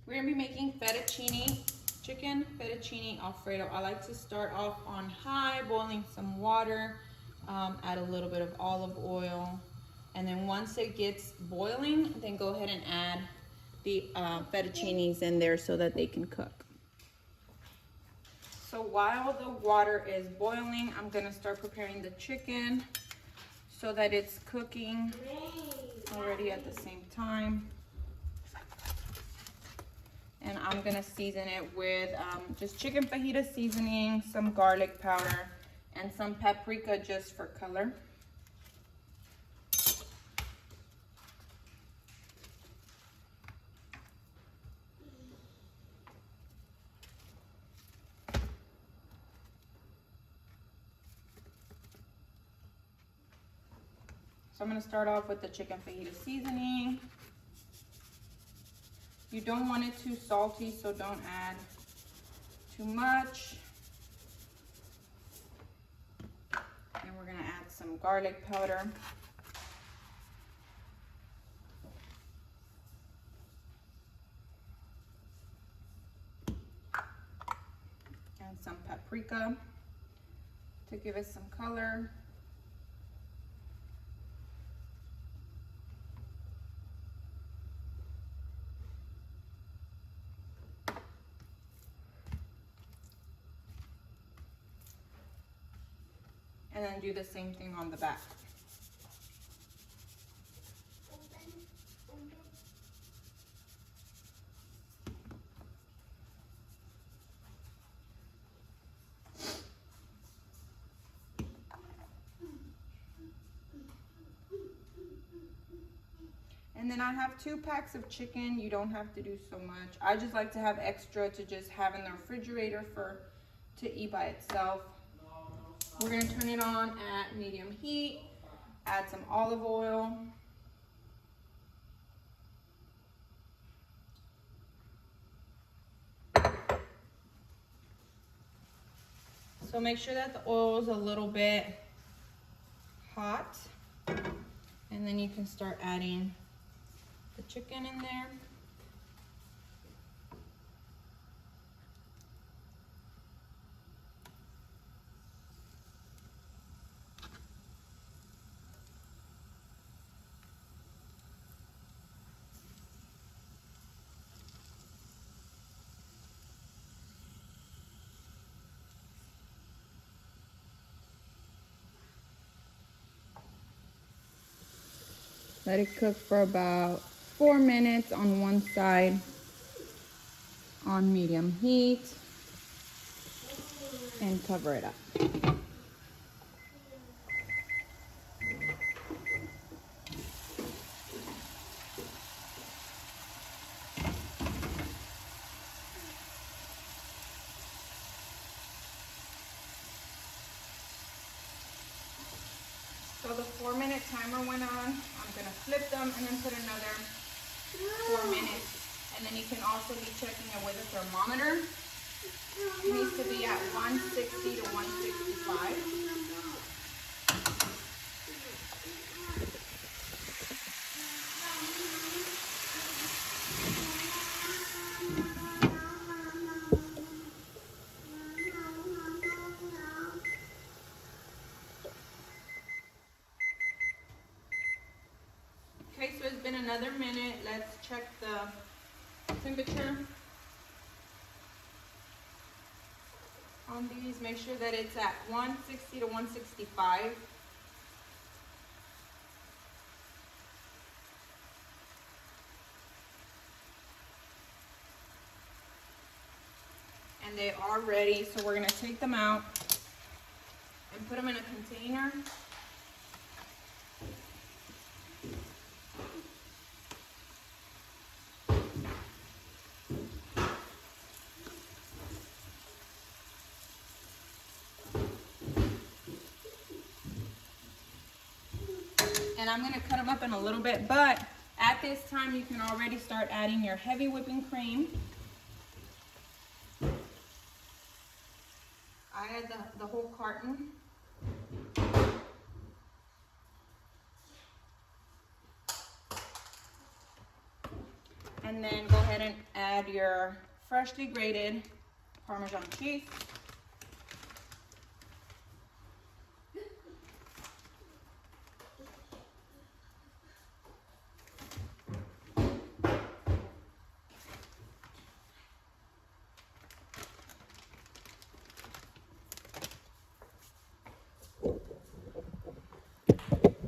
We're gonna be making chicken fettuccine Alfredo. I like to start off on high, boiling some water, add a little bit of olive oil, and then once it gets boiling, then go ahead and add the fettuccines in there so that they can cook. So while the water is boiling, I'm gonna start preparing the chicken so that it's cooking already at the same time. And I'm gonna season it with just chicken fajita seasoning, some garlic powder, and some paprika just for color. So I'm gonna start off with the chicken fajita seasoning. You don't want it too salty, so don't add too much. And we're gonna add some garlic powder. And some paprika to give it some color. And then do the same thing on the back. And then I have 2 packs of chicken. You don't have to do so much. I just like to have extra to just have in the refrigerator to eat by itself. We're gonna turn it on at medium heat, add some olive oil. So make sure that the oil is a little bit hot, and then you can start adding the chicken in there. Let it cook for about 4 minutes on one side on medium heat and cover it up. So the 4-minute timer went on. I'm gonna flip them and then put another 4 minutes. And then you can also be checking it with a thermometer. It needs to be at 160 to 165. Okay, so it's been another minute. Let's check the temperature on these. Make sure that it's at 160 to 165. And they are ready, so we're gonna take them out and put them in a container. And I'm gonna cut them up in a little bit, but at this time you can already start adding your heavy whipping cream. I add the whole carton. And then go ahead and add your freshly grated Parmesan cheese.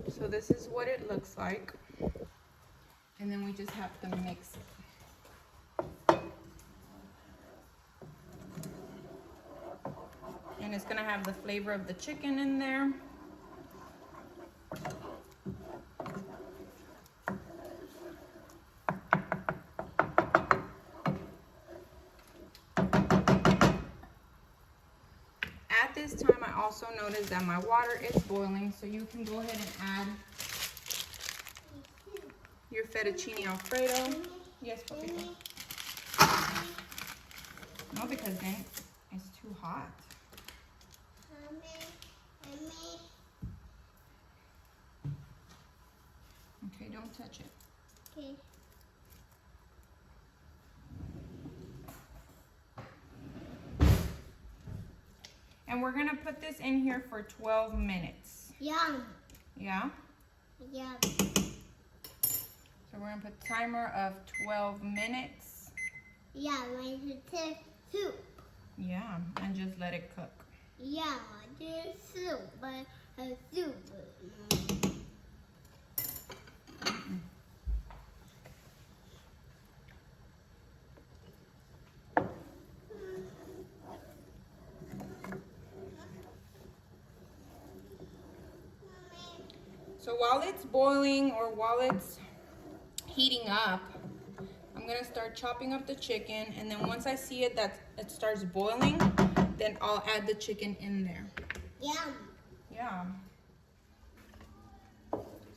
So this is what it looks like. And then we just have to mix it. And it's gonna have the flavor of the chicken in there. At this time, I also noticed that my water is boiling, so you can go ahead and add your fettuccine alfredo. Yes, papito. No, because then it's too hot. Okay, don't touch it. Okay. And we're gonna put this in here for 12 minutes. Yum. Yeah? Yum. So we're gonna put timer of 12 minutes. Yeah, like the soup. Yeah, and just let it cook. Yeah, the soup, but a soup. So while it's boiling or while it's heating up, I'm gonna start chopping up the chicken, and then once I see it that it starts boiling, then I'll add the chicken in there. Yum. Yeah.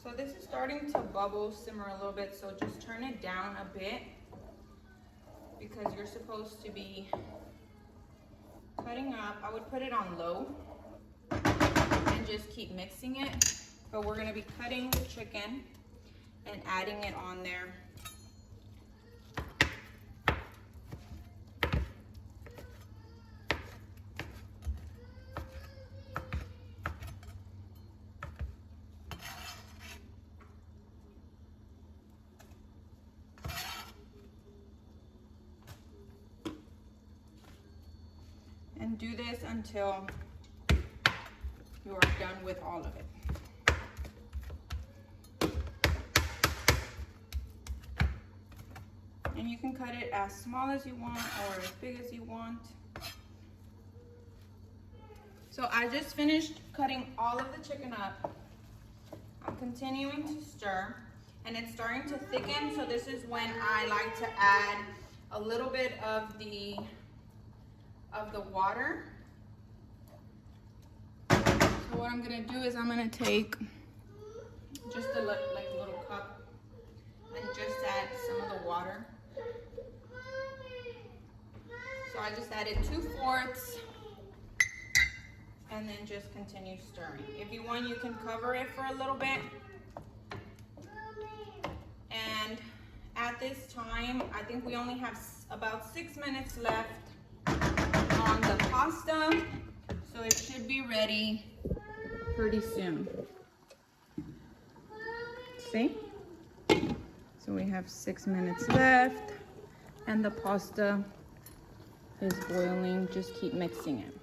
So this is starting to bubble, simmer a little bit, so just turn it down a bit because you're supposed to be cutting up. I would put it on low and just keep mixing it. But we're gonna be cutting the chicken and adding it on there. And do this until you are done with all of it. And you can cut it as small as you want or as big as you want. So I just finished cutting all of the chicken up. I'm continuing to stir and it's starting to thicken. So this is when I like to add a little bit of the water. So what I'm gonna do is I'm gonna take just a little cup and just add some of the water. So I just added 2/4 and then just continue stirring. If you want, you can cover it for a little bit. And at this time, I think we only have about 6 minutes left on the pasta. So it should be ready pretty soon. See? So we have 6 minutes left and the pasta is boiling. Just keep mixing it.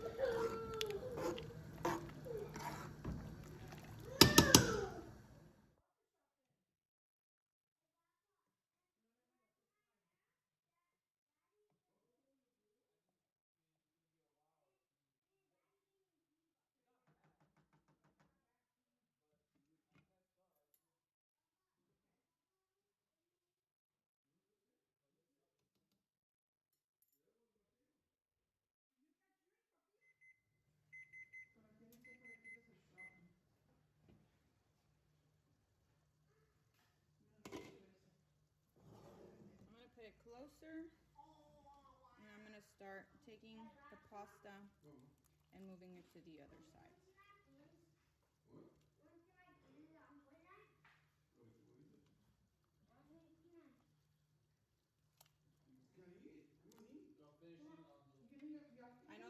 Put it closer, and I'm gonna start taking the pasta and moving it to the other side.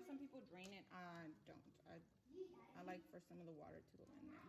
some people drain it. I don't. I like for some of the water to go in there.